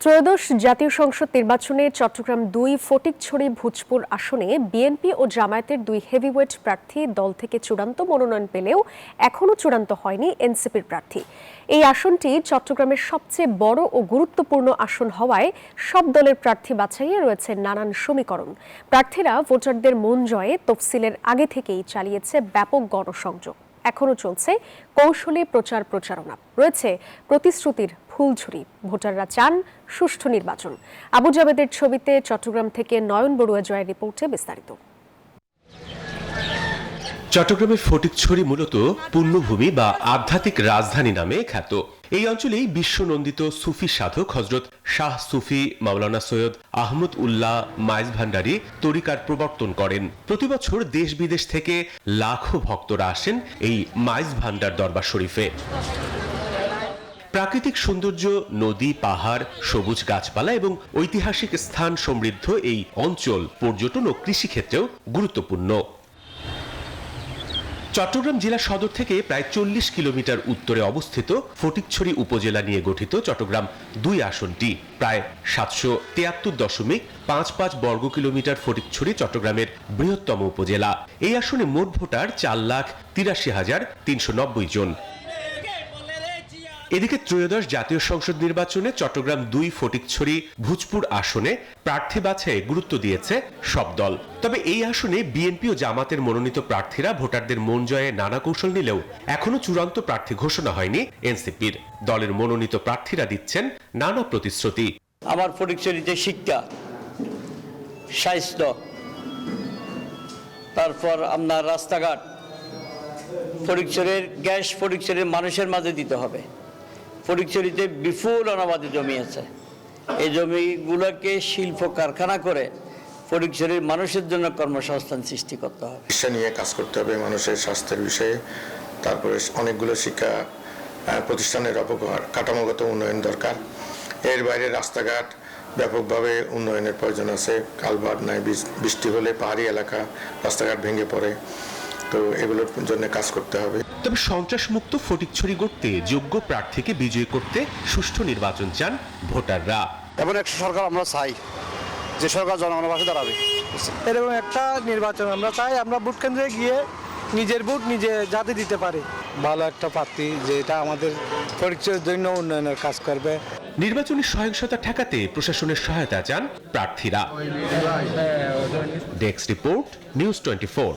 ত্রয়োদশ জাতীয় সংসদ নির্বাচনে চট্টগ্রাম ২ ফটিকছড়ি ভূজপুর আসনে বিএনপি ও জামায়াতের দুই হেভিওয়েট প্রার্থী দল থেকে চূড়ান্ত মনোনয়ন পেলেও এখনও চূড়ান্ত হয়নি এনসিপির প্রার্থী। এই আসনটি চট্টগ্রামের সবচেয়ে বড় ও গুরুত্বপূর্ণ আসন হওয়ায় সব দলের প্রার্থী বাছাইয়ে রয়েছে নানান সমীকরণ। প্রার্থীরা ভোটারদের মন জয়ে তফসিলের আগে থেকেই চালিয়েছে ব্যাপক গণসংযোগ। এখনও চলছে কৌশলী প্রচারণা, রয়েছে প্রতিশ্রুতির ফুলঝুরি। ভোটাররা চান সুষ্ঠু নির্বাচন। আবু জাবেদের ছবিতে চট্টগ্রাম থেকে নয়ন বড়ুয়া জয়ের রিপোর্টে বিস্তারিত। চট্টগ্রামের ফটিকছড়ি মূলত পুণ্যভূমি বা আধ্যাত্মিক রাজধানী নামে খ্যাত। এই অঞ্চলেই বিশ্বনন্দিত সুফি সাধক হযরত শাহ সুফি মাওলানা সৈয়দ আহমদ উল্লাহ মাইজ ভান্ডারী তরিকার প্রবর্তন করেন। প্রতি বছর দেশ বিদেশ থেকে লাখো ভক্তরা আসেন এই মাইজ ভান্ডার দরবার শরীফে। প্রাকৃতিক সৌন্দর্য, নদী, পাহাড়, সবুজ গাছপালা এবং ঐতিহাসিক স্থান সমৃদ্ধ এই অঞ্চল পর্যটন ও কৃষিক্ষেত্রেও গুরুত্বপূর্ণ। চট্টগ্রাম জেলা সদর থেকে প্রায় ৪০ কিলোমিটার উত্তরে অবস্থিত ফটিকছড়ি উপজেলা নিয়ে গঠিত চট্টগ্রাম ২ আসনটি প্রায় ৭৭৩.৫৫ বর্গ কিলোমিটার। ফটিকছড়ি চট্টগ্রামের বৃহত্তম উপজেলা। এই আসনে মোট ভোটার ৪,৮৩,৩৯০ জন। এদিকে ত্রয়োদশ জাতীয় সংসদ নির্বাচনে চট্টগ্রাম ২ ফটিকছড়ি ভূজপুর আসনে প্রার্থী বাছাইয়ে গুরুত্ব দিয়েছে সব দল। তবে এই আসনে বিএনপি ও জামাতের মনোনীত প্রার্থীরা ভোটারদের মন জয়ে নানা কৌশল নিলেও এখনো চূড়ান্ত প্রার্থী ঘোষণা হয়নি এনসিপির। দলের মনোনীত প্রার্থীরা দিচ্ছেন নানা প্রতিশ্রুতি। আমার ফটিকছড়িতে শিক্ষা, স্বাস্থ্য, তারপর আপনার রাস্তাঘাট, ফটিকছড়ির গ্যাস ফটিকছড়ির মানুষের মাঝে দিতে হবে। ফটিকছড়িতে বিপুল অনাবাদি জমি আছে। এই জমিগুলোকে শিল্প কারখানা করে ফটিকছড়ির মানুষের জন্য কর্মসংস্থান সৃষ্টি করতে হবে। শিক্ষা নিয়ে কাজ করতে হবে, মানুষের স্বাস্থ্যের বিষয়ে। তারপরে অনেকগুলো শিক্ষা প্রতিষ্ঠানের কাঠামোগত উন্নয়ন দরকার। এর বাইরে রাস্তাঘাট ব্যাপকভাবে উন্নয়নের প্রয়োজন আছে। কালভার্ট নাই, বৃষ্টি হলে পাহাড়ি এলাকা রাস্তাঘাট ভেঙে পড়ে, তো এগুলোর জন্য কাজ করতে হবে। তবে সন্ত্রাস মুক্ত ফটিকছড়ি গড়তে যোগ্য প্রার্থীকে বিজয়ী করতে সুষ্ঠু নির্বাচন চান ভোটাররা। এমন একটা সরকার আমরা চাই যে সরকার জনগণের পাশে দাঁড়াবে। এরকম একটা নির্বাচন আমরা চাই, আমরা ভোট কেন্দ্রে গিয়ে নিজের ভোট নিজে যাতে দিতে পারি। ভালো একটা প্রার্থী যেটা আমাদের ফটিকছড়ির জন্য উন্নয়নের কাজ করবে। নির্বাচনী সহিংসতা ঠেকাতে প্রশাসনের সহায়তা চান প্রার্থীরা। Desk report, news 24।